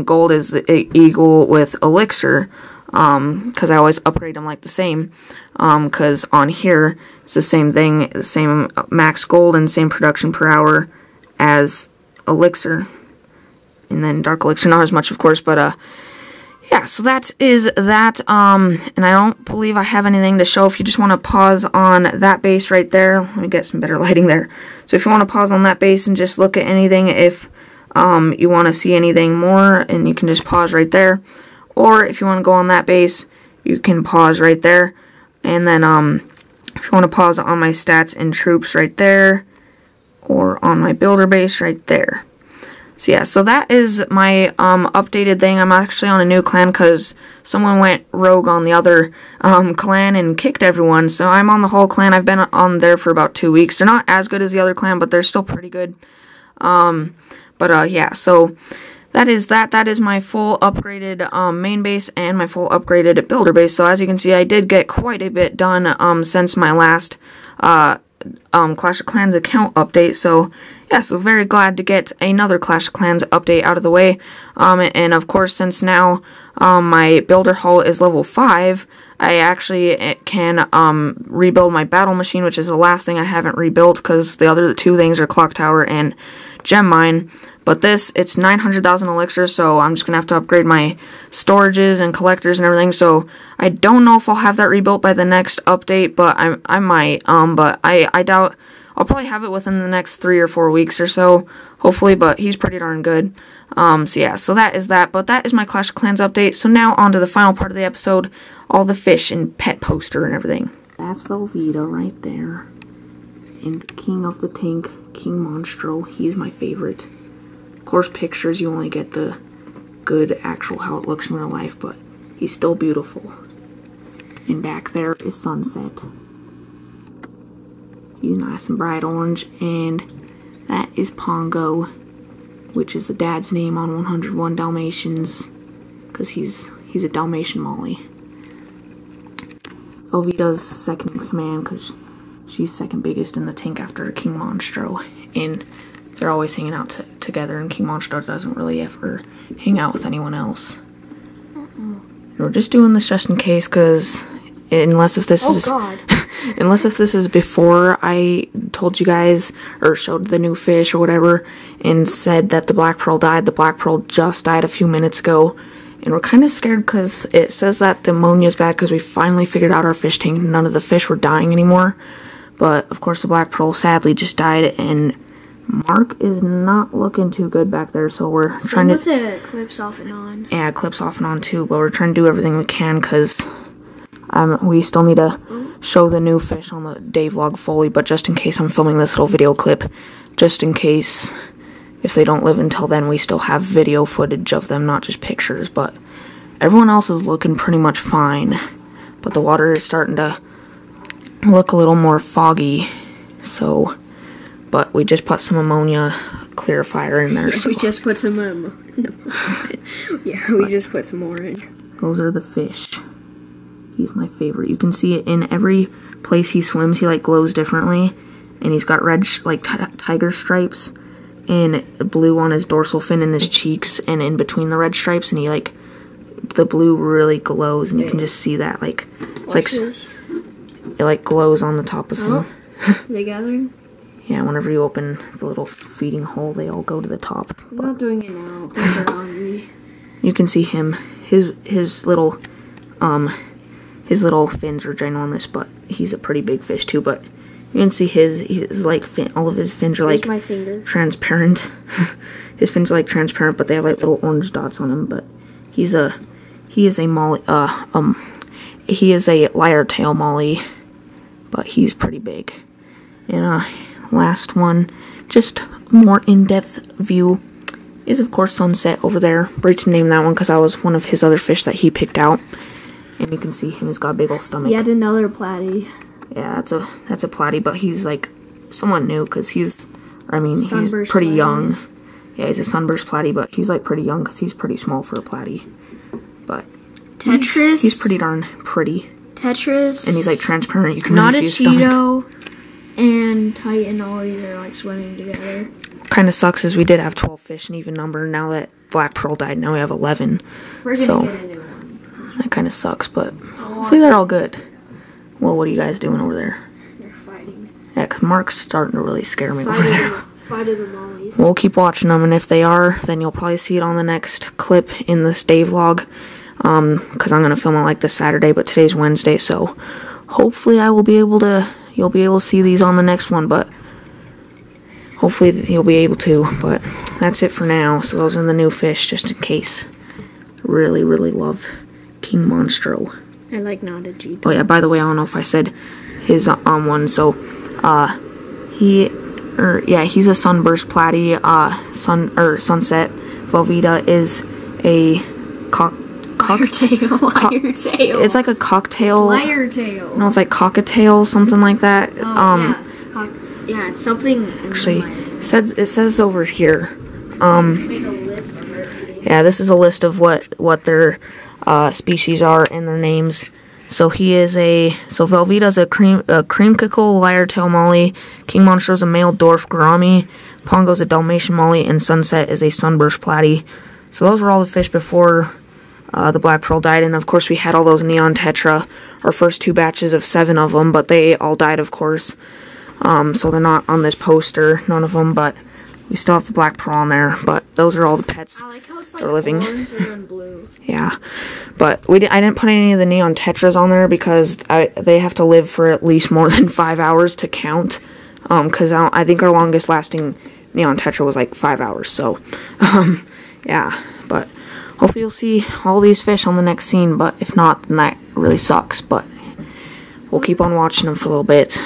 gold is equal with elixir, because I always upgrade them like the same, because on here, it's the same thing, the same max gold and same production per hour as elixir, and then dark elixir, not as much, of course, but, yeah, so that is that, and I don't believe I have anything to show. If you just want to pause on that base right there, let me get some better lighting there. So if you want to pause on that base and just look at anything, if you want to see anything more, and you can just pause right there. Or if you want to go on that base, you can pause right there. And then if you want to pause on my stats and troops right there, or on my builder base right there. So yeah, so that is my updated thing. I'm actually on a new clan because someone went rogue on the other clan and kicked everyone. So I'm on the whole clan. I've been on there for about 2 weeks. They're not as good as the other clan, but they're still pretty good. Yeah, so that is that. That is my full upgraded main base and my full upgraded builder base. So as you can see, I did get quite a bit done since my last Clash of Clans account update. So yeah, so very glad to get another Clash of Clans update out of the way. And of course, since now my builder hull is level 5, I actually can rebuild my battle machine, which is the last thing I haven't rebuilt because the other two things are Clock Tower and Gem Mine. But this, it's 900,000 elixir, so I'm just going to have to upgrade my storages and collectors and everything. So I don't know if I'll have that rebuilt by the next update, but I might. But I doubt. I'll probably have it within the next 3 or 4 weeks or so, hopefully, but he's pretty darn good. So yeah, so that is that. But that is my Clash of Clans update. So now on to the final part of the episode, all the fish and pet poster and everything. That's Velveeta right there. And King of the Tank, King Monstro, he's my favorite. Of course, pictures, you only get the good actual how it looks in real life, but he's still beautiful. And back there is Sunset. He's nice and bright orange. And that is Pongo, which is a dad's name on 101 Dalmatians, because he's a Dalmatian Molly. Velveeta's second in command, because she's second biggest in the tank after King Monstro. And they're always hanging out together, and King Monstro doesn't really ever hang out with anyone else. We're just doing this just in case, because unless if this is before I told you guys or showed the new fish or whatever and said that the Black Pearl died. The Black Pearl just died a few minutes ago, and we're kind of scared because it says that the ammonia is bad because we finally figured out our fish tank. None of the fish were dying anymore, but of course the Black Pearl sadly just died, and Mark is not looking too good back there, so we're trying to... with the clips off and on. Yeah, clips off and on too, but we're trying to do everything we can because we still need to show the new fish on the day vlog fully, but just in case I'm filming this little video clip, just in case if they don't live until then, we still have video footage of them, not just pictures, but everyone else is looking pretty much fine, but the water is starting to look a little more foggy, so... But we just put some ammonia clarifier in there. Yeah, so. We just put some we just put some more in. Those are the fish. He's my favorite. You can see it in every place he swims. He like glows differently, and he's got red like tiger stripes and blue on his dorsal fin and his cheeks, and in between the red stripes. And he like the blue really glows, and you can just see that like it's like this? It like glows on the top of him. Are they gathering? Yeah, whenever you open the little feeding hole, they all go to the top. I'm not doing it now, because they're hungry. You can see him, his little, his little fins are ginormous, but he's a pretty big fish too. But you can see his like all of his fins are like my finger. transparent. His fins are like transparent, but they have like little orange dots on him. But he is a molly. He is a lyre tail molly, but he's pretty big. And last one, just more in-depth view, is of course Sunset over there. Brayton named that one because that was one of his other fish that he picked out. And you can see him, he's got a big old stomach. He had another platy. Yeah, that's a platy, but he's like somewhat new because he's pretty platy. young. Yeah, he's a sunburst platy, but he's like pretty young because he's pretty small for a platy. But Tetris. He's pretty darn pretty. Tetris. And he's like transparent. You can really see his stomach. Cheeto and Titan always are like swimming together. Kind of sucks is we did have 12 fish in even number. Now that Black Pearl died, now we have 11. We're gonna get a new one. That kind of sucks, but hopefully they're all good. Well, what are you guys doing over there? They're fighting. Yeah, 'cause Mark's starting to really scare me over there. Fight of the mollies. We'll keep watching them, and if they are, then you'll probably see it on the next clip in this day vlog. Because I'm going to film it like this Saturday, but today's Wednesday, so hopefully you'll be able to see these on the next one, but hopefully you'll be able to. But that's it for now, so those are the new fish, just in case. Really, really love King Monstro. I like Knotted Cheeto. Oh yeah, by the way, I don't know if I said his one, so he's a sunburst platy. Sunset Velveeta is a Lyre tail. It's like a cocktail. Lyre tail. No, it's like cockatiel, something like that. Oh, yeah, it's something. Actually, it says over here. Make a list of it. Yeah, this is a list of what their species are and their names. So Velveeta's a creamsicle lyre tail molly. King Monstro's a male dwarf gourami. Pongo's a Dalmatian molly, and Sunset is a sunburst platy. So those were all the fish before the Black Pearl died, and of course we had all those neon tetra, our first 2 batches of 7 of them, but they all died, of course. So they're not on this poster, none of them, but we still have the Black Pearl on there. But those are all the pets I like how it's like that are living. Orange and then blue. Yeah, but I didn't put any of the neon tetras on there because they have to live for at least more than 5 hours to count. Because I think our longest lasting neon tetra was like 5 hours. So, yeah, but hopefully you'll see all these fish on the next scene, but if not, then that really sucks, but we'll keep on watching them for a little bit.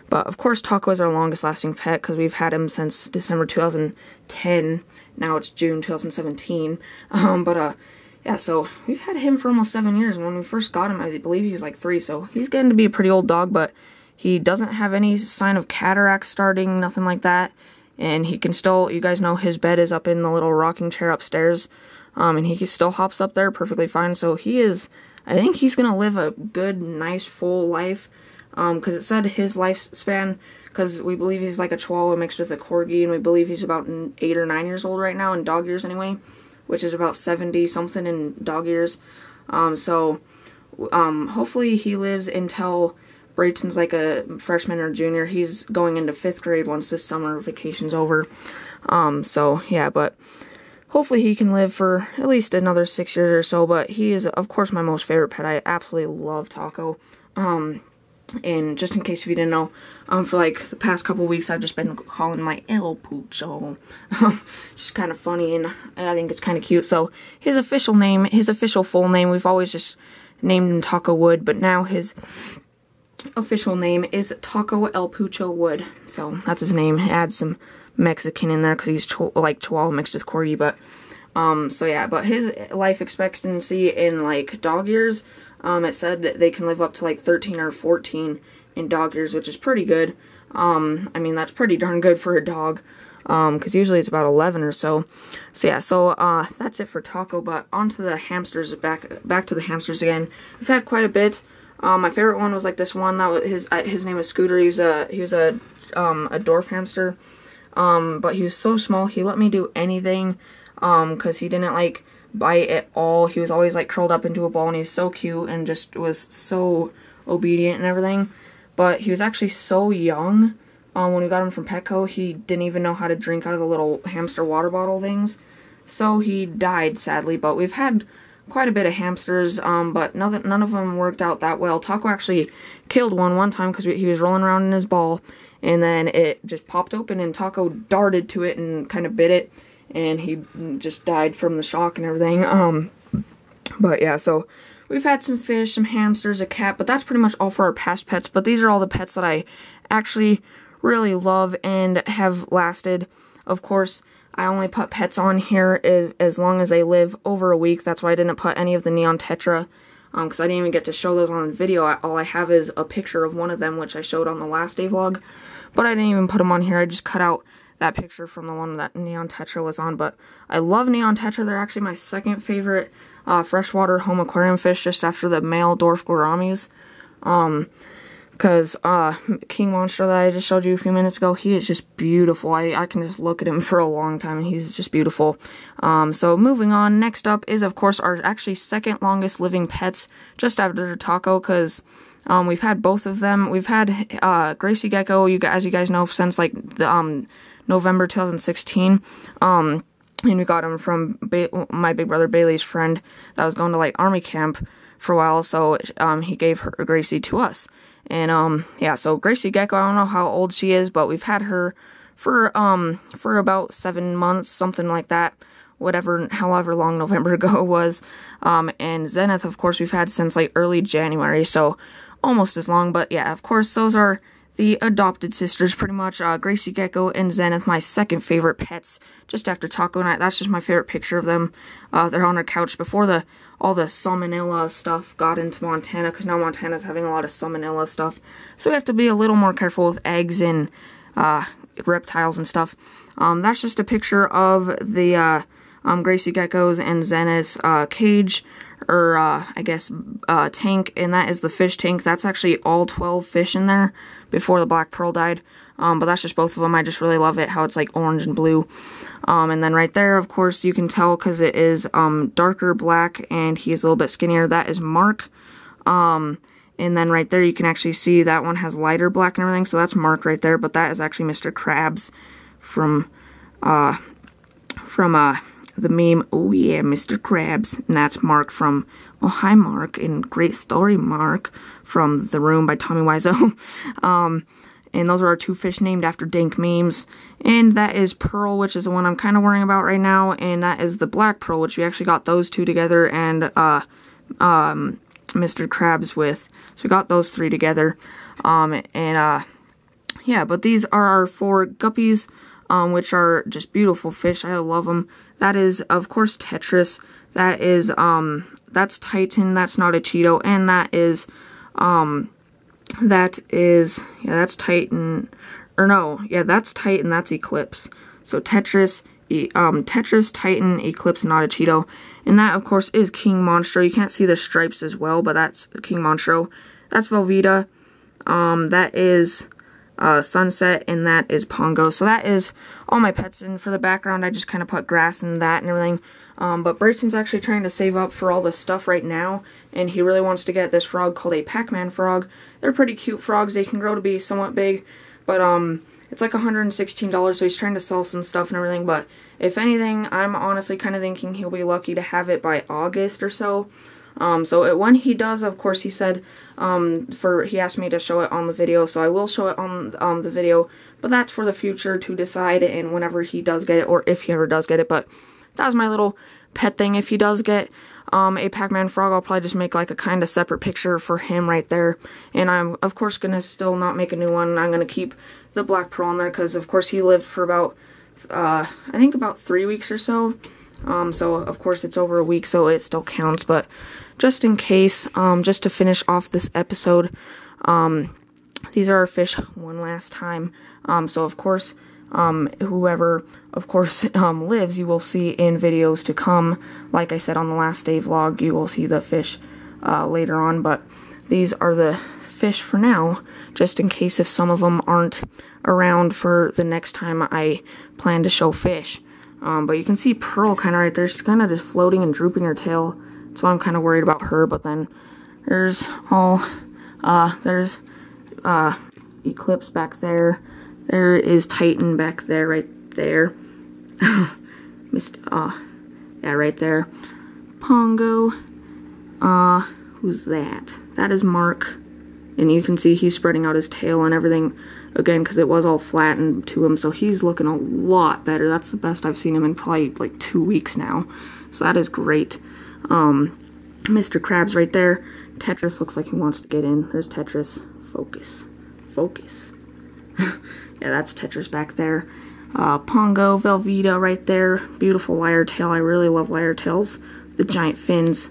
But of course Taco is our longest lasting pet because we've had him since December 2010, now it's June 2017, yeah, so we've had him for almost 7 years, and when we first got him, I believe he was like 3, so he's getting to be a pretty old dog, but he doesn't have any sign of cataract starting, nothing like that, and he can still, you guys know his bed is up in the little rocking chair upstairs, and he still hops up there perfectly fine, so I think he's gonna live a good, nice, full life, because it said his lifespan, because we believe he's like a Chihuahua mixed with a Corgi, and we believe he's about 8 or 9 years old right now, in dog years anyway, which is about 70-something in dog years, hopefully he lives until Brayton's like a freshman or junior. He's going into 5th grade once this summer vacation's over, so yeah, but hopefully he can live for at least another 6 years or so, but he is, of course, my most favorite pet. I absolutely love Taco. And just in case if you didn't know, for like the past couple weeks, I've just been calling him like El Pucho. It's just kind of funny, and I think it's kind of cute. So his official full name, we've always just named him Taco Wood, but now his official name is Taco El Pucho Wood. So that's his name. Add some Mexican in there because he's like Chihuahua mixed with Corgi, but so yeah, but his life expectancy in like dog years, it said that they can live up to like 13 or 14 in dog years, which is pretty good. I mean, that's pretty darn good for a dog, because usually it's about 11 or so. So yeah, so that's it for Taco, but on to the hamsters, back to the hamsters again. We've had quite a bit. My favorite one was like this one, that was his name is Scooter. He was a dwarf hamster. But he was so small, he let me do anything, because he didn't, like, bite at all. He was always, like, curled up into a ball, and he was so cute, and just was so obedient and everything. But he was actually so young, when we got him from Petco, he didn't even know how to drink out of the little hamster water bottle things. So he died, sadly, but we've had quite a bit of hamsters, but none of them worked out that well. Taco actually killed one time because he was rolling around in his ball, and then it just popped open, and Taco darted to it and kind of bit it, and he just died from the shock and everything. But yeah, so we've had some fish, some hamsters, a cat, but that's pretty much all for our past pets. But these are all the pets that I actually really love and have lasted. Of course, I only put pets on here as long as they live over a week. That's why I didn't put any of the Neon Tetra, because I didn't even get to show those on video. All I have is a picture of one of them, which I showed on the last day vlog. But I didn't even put them on here. I just cut out that picture from the one that Neon Tetra was on. But I love Neon Tetra. They're actually my second favorite freshwater home aquarium fish, just after the male dwarf gouramis. Because King Monstro that I just showed you a few minutes ago, he is just beautiful. I can just look at him for a long time, and he's just beautiful. So moving on, next up is, of course, our actually second longest living pets, just after Taco, because we've had both of them. We've had Gracie Gecko, as you guys know, since like the November 2016. And we got him from my big brother Bailey's friend that was going to like army camp for a while, so he gave her Gracie to us. And yeah, so Gracie Gecko, I don't know how old she is, but we've had her for about 7 months, something like that, however long November ago it was. And Zenith, of course, we've had since like early January, so almost as long. But yeah, of course, those are the adopted sisters, pretty much. Gracie Gecko and Zenith, my second favorite pets, just after Taco, and that's just my favorite picture of them. They're on our couch before all the salmonella stuff got into Montana, because now Montana's having a lot of salmonella stuff, so we have to be a little more careful with eggs and reptiles and stuff. That's just a picture of the Gracie Geckos and Zenith's cage, or I guess tank, and that is the fish tank. That's actually all 12 fish in there before the black pearl died. But that's just both of them. I just really love it, how it's like orange and blue. And then right there, of course, you can tell because it is darker black and he is a little bit skinnier. That is Mark. And then right there, you can actually see that one has lighter black and everything. So that's Mark right there. But that is actually Mr. Krabs from the meme, oh yeah, Mr. Krabs. And that's Mark from, oh hi Mark, and great story Mark, from The Room by Tommy Wiseau. And those are our two fish named after dank memes. And that is Pearl, which is the one I'm kind of worrying about right now. And that is the Black Pearl, which we actually got those two together, and Mr. Krabs with. So we got those three together. Yeah, but these are our 4 guppies, which are just beautiful fish. I love them. That is, of course, Tetris. That is, that's Titan. That's not a Cheeto. And that is, yeah, that's Titan, or no, yeah, that's Titan, that's Eclipse. So Tetris, Titan, Eclipse, not a Cheeto. And that, of course, is King Monstro. You can't see the stripes as well, but that's King Monstro. That's Velveeta. That is Sunset, and that is Pongo. So that is all my pets, and for the background, I just kind of put grass and that and everything. But Brayson's actually trying to save up for all this stuff right now, and he really wants to get this frog called a Pac-Man frog. They're pretty cute frogs. They can grow to be somewhat big, but it's like $116, so he's trying to sell some stuff and everything. But if anything, I'm honestly kind of thinking he'll be lucky to have it by August or so. When he does, of course, he said, he asked me to show it on the video, so I will show it on the video, but that's for the future to decide, and whenever he does get it, or if he ever does get it. But that was my little pet thing. If he does get a Pac-Man frog, I'll probably just make like a kind of separate picture for him right there. And I'm, of course, going to still not make a new one. I'm going to keep the Black Pearl on there because, of course, he lived for about, I think about 3 weeks or so. So, of course, it's over a week, so it still counts. But just in case, just to finish off this episode, these are our fish one last time. So, of course, whoever, of course, lives, you will see in videos to come. Like I said on the last day vlog, you will see the fish later on. But these are the fish for now, just in case if some of them aren't around for the next time I plan to show fish. But you can see Pearl kind of right there. She's kind of just floating and drooping her tail. That's why I'm kind of worried about her. But then there's there's Eclipse back there. There is Titan back there, right there. Yeah, right there. Pongo. Who's that? That is Mark. And you can see he's spreading out his tail and everything again because it was all flattened to him, so he's looking a lot better. That's the best I've seen him in probably like 2 weeks now, so that is great. Mr. Krabs right there. Tetris looks like he wants to get in. There's Tetris. Focus. Focus. Yeah, that's Tetris back there. Pongo, Velveeta right there. Beautiful lyre tail. I really love lyre tails. The giant fins.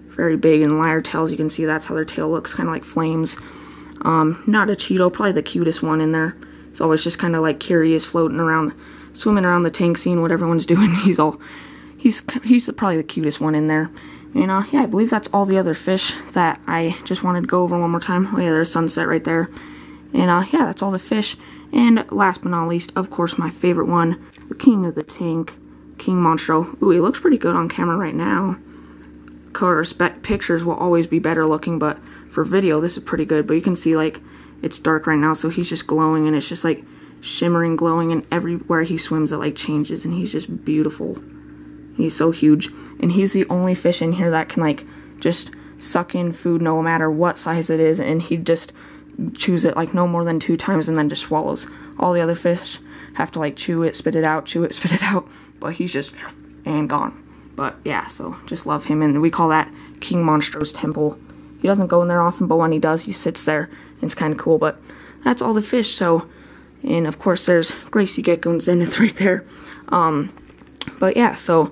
Very big, and lyre tails, you can see that's how their tail looks, kind of like flames. Not a Cheeto, probably the cutest one in there. He's always just kind of like curious, floating around, swimming around the tank, seeing what everyone's doing. He's probably the cutest one in there. And yeah, I believe that's all the other fish that I just wanted to go over one more time. Oh yeah, there's Sunset right there. And yeah, that's all the fish. And last but not least, of course, my favorite one, the king of the tank, King Monstro. Ooh, he looks pretty good on camera right now. Color pictures will always be better looking, but for video this is pretty good. But you can see like it's dark right now, so he's just glowing, and it's just like shimmering, glowing, and everywhere he swims it like changes, and he's just beautiful. He's so huge, and he's the only fish in here that can like just suck in food no matter what size it is, and he just chews it like no more than 2 times and then just swallows. All the other fish have to like chew it, spit it out, chew it, spit it out, but he's just and gone. But yeah, so just love him, and we call that King Monstro's Temple. He doesn't go in there often, but when he does, he sits there, and it's kind of cool. But that's all the fish, so, and of course there's Gracie Gecko and Zenith right there. But yeah, so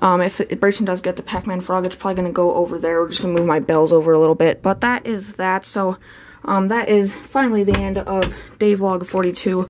if Bryson does get the Pac-Man frog, it's probably going to go over there. We're just going to move my bells over a little bit, but that is that. So that is finally the end of day vlog 42.